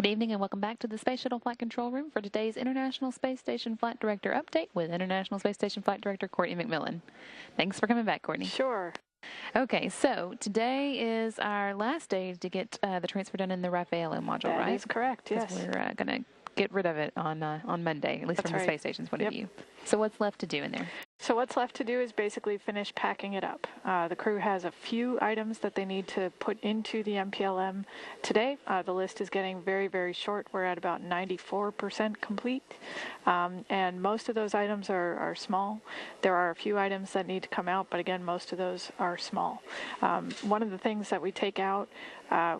Good evening and welcome back to the Space Shuttle Flight Control Room for today's International Space Station Flight Director Update with International Space Station Flight Director Courtney McMillan. Thanks for coming back, Courtney. Sure. Okay, so today is our last day to get the transfer done in the Raffaello module, right? That is correct, yes. We're going to get rid of it on Monday, at least from the space station's point of view. So what's left to do in there? So what's left to do is basically finish packing it up. The crew has a few items that they need to put into the MPLM today. The list is getting very, very short. We're at about 94% complete. And most of those items are small. There are a few items that need to come out, but again, most of those are small. One of the things that we take out,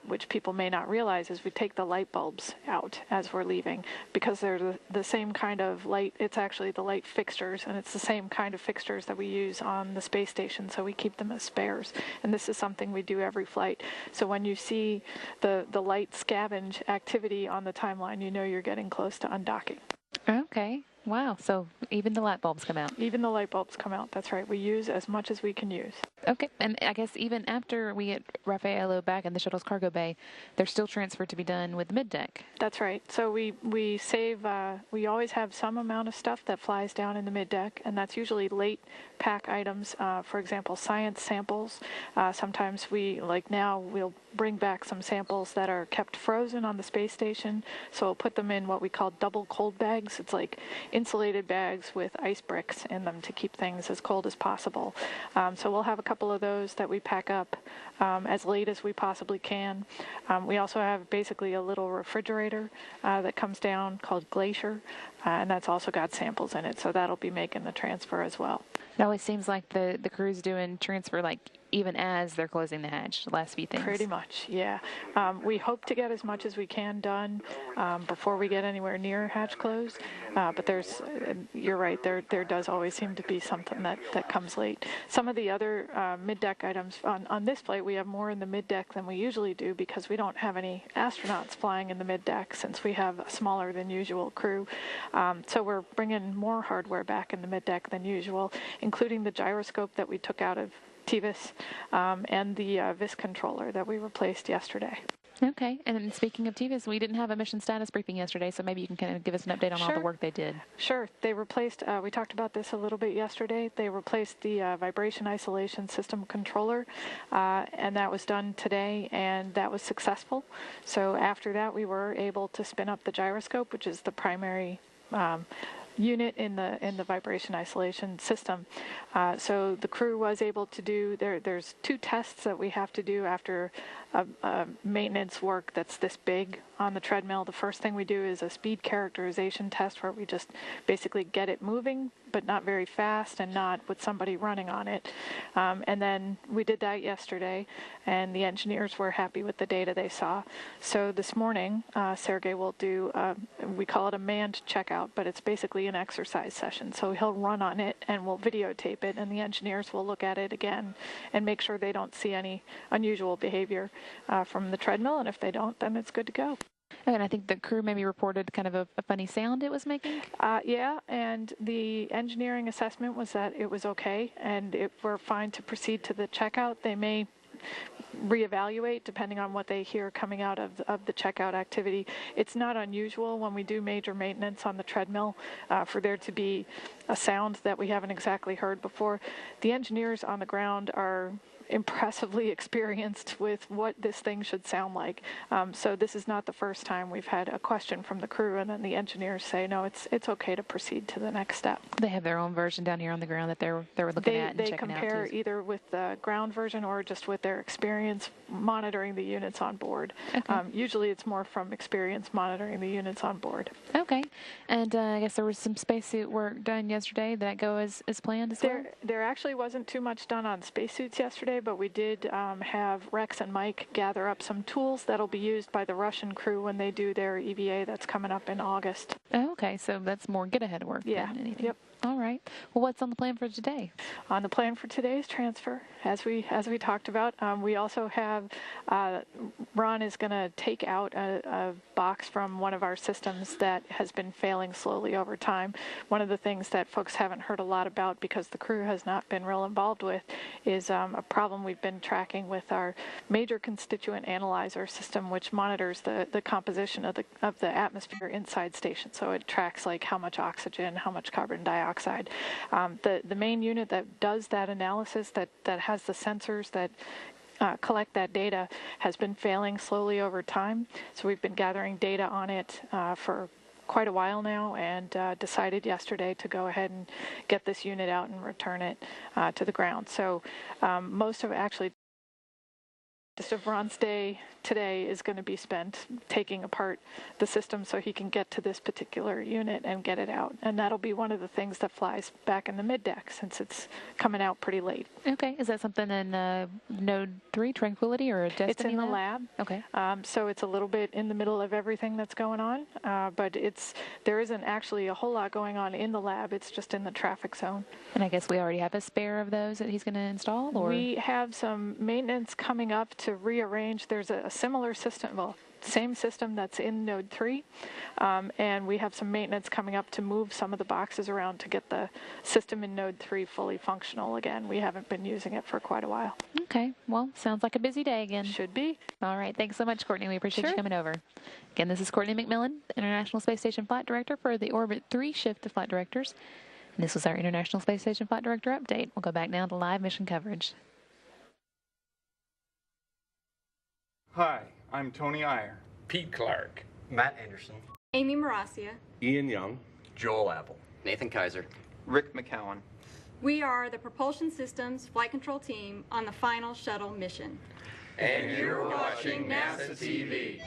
which people may not realize, is we take the light bulbs out as we're leaving because they're the same kind of light. It's actually the light fixtures, and it's the same kind of fixtures that we use on the space station, so we keep them as spares. And this is something we do every flight. So when you see the light scavenge activity on the timeline, you know you're getting close to undocking. Okay. Wow. So even the light bulbs come out. Even the light bulbs come out. That's right. We use as much as we can use. Okay. And I guess even after we get Raffaello back in the shuttle's cargo bay, there's still transfer to be done with the mid-deck. That's right. So we save, we always have some amount of stuff that flies down in the mid-deck, and that's usually late pack items. For example, science samples. Sometimes like now, we'll bring back some samples that are kept frozen on the space station. So we'll put them in what we call double cold bags. It's like insulated bags with ice bricks in them to keep things as cold as possible. So we'll have a couple of those that we pack up as late as we possibly can. We also have basically a little refrigerator that comes down called Glacier, and that's also got samples in it, so that'll be making the transfer as well. It always seems like the crew's doing transfer like even as they're closing the hatch, the last few things. Pretty much, yeah. We hope to get as much as we can done before we get anywhere near hatch close, but you're right, there does always seem to be something that comes late. Some of the other mid-deck items, on this flight we have more in the mid-deck than we usually do because we don't have any astronauts flying in the mid-deck since we have a smaller than usual crew. So we're bringing more hardware back in the mid-deck than usual, including the gyroscope that we took out of TVIS and the VIS controller that we replaced yesterday. Okay, and speaking of TVIS, we didn't have a mission status briefing yesterday, so maybe you can kind of give us an update on all the work they did. Sure. They replaced, we talked about this a little bit yesterday, they replaced the vibration isolation system controller, and that was done today, and that was successful. So after that, we were able to spin up the gyroscope, which is the primary unit in the vibration isolation system. So the crew was able to do, there's two tests that we have to do after maintenance work that's this big on the treadmill. The first thing we do is a speed characterization test where we just basically get it moving, but not very fast and not with somebody running on it. And then we did that yesterday, and the engineers were happy with the data they saw. So this morning, Sergey will do, we call it a manned checkout, but it's basically an exercise session. So he'll run on it and we'll videotape it, and the engineers will look at it again and make sure they don't see any unusual behavior from the treadmill, and if they don't, then it's good to go. And I think the crew maybe reported kind of a funny sound it was making? Yeah, and the engineering assessment was that it was okay, and if we're fine to proceed to the checkout, they may reevaluate depending on what they hear coming out of the checkout activity. It's not unusual when we do major maintenance on the treadmill for there to be a sound that we haven't exactly heard before. The engineers on the ground are impressively experienced with what this thing should sound like. So this is not the first time we've had a question from the crew and then the engineers say, no, it's okay to proceed to the next step. They have their own version down here on the ground that they were looking at and checking out. They compare either with the ground version or just with their experience monitoring the units on board. Okay. Usually it's more from experience monitoring the units on board. Okay. And I guess there was some spacesuit work done yesterday. Did that go as planned as well? There actually wasn't too much done on spacesuits yesterday, but we did have Rex and Mike gather up some tools that'll be used by the Russian crew when they do their EVA that's coming up in August. Oh, okay, so that's more get-ahead work than anything. Yep. All right. Well, what's on the plan for today? On the plan for today's transfer, as we talked about, we also have Ron is going to take out a box from one of our systems that has been failing slowly over time. One of the things that folks haven't heard a lot about because the crew has not been real involved with is a problem we've been tracking with our major constituent analyzer system, which monitors the composition of the atmosphere inside station. So it tracks like how much oxygen, how much carbon dioxide. The main unit that does that analysis, that has the sensors that collect that data, has been failing slowly over time. So we've been gathering data on it for quite a while now, and decided yesterday to go ahead and get this unit out and return it to the ground. So most of Ron's day today is going to be spent taking apart the system so he can get to this particular unit and get it out. And that'll be one of the things that flies back in the mid-deck since it's coming out pretty late. Okay. Is that something in Node 3, Tranquility, or Destiny? It's in the lab. Okay. So it's a little bit in the middle of everything that's going on, but there isn't actually a whole lot going on in the lab. It's just in the traffic zone. And I guess we already have a spare of those that he's going to install? Or? We have some maintenance coming up to rearrange. There's a similar system, well, same system that's in Node 3, and we have some maintenance coming up to move some of the boxes around to get the system in Node 3 fully functional again. We haven't been using it for quite a while. Okay. Well, sounds like a busy day again. Should be. All right. Thanks so much, Courtney. We appreciate Sure. you coming over. Again, this is Courtney McMillan, International Space Station Flight Director for the Orbit 3 shift of flight directors. And this was our International Space Station Flight Director update. We'll go back now to live mission coverage. Hi, I'm Tony Iyer. Pete Clark. Matt Anderson. Amy Maracia. Ian Young. Joel Apple. Nathan Kaiser. Rick McCowan. We are the Propulsion Systems Flight Control Team on the final shuttle mission. And you're watching NASA TV.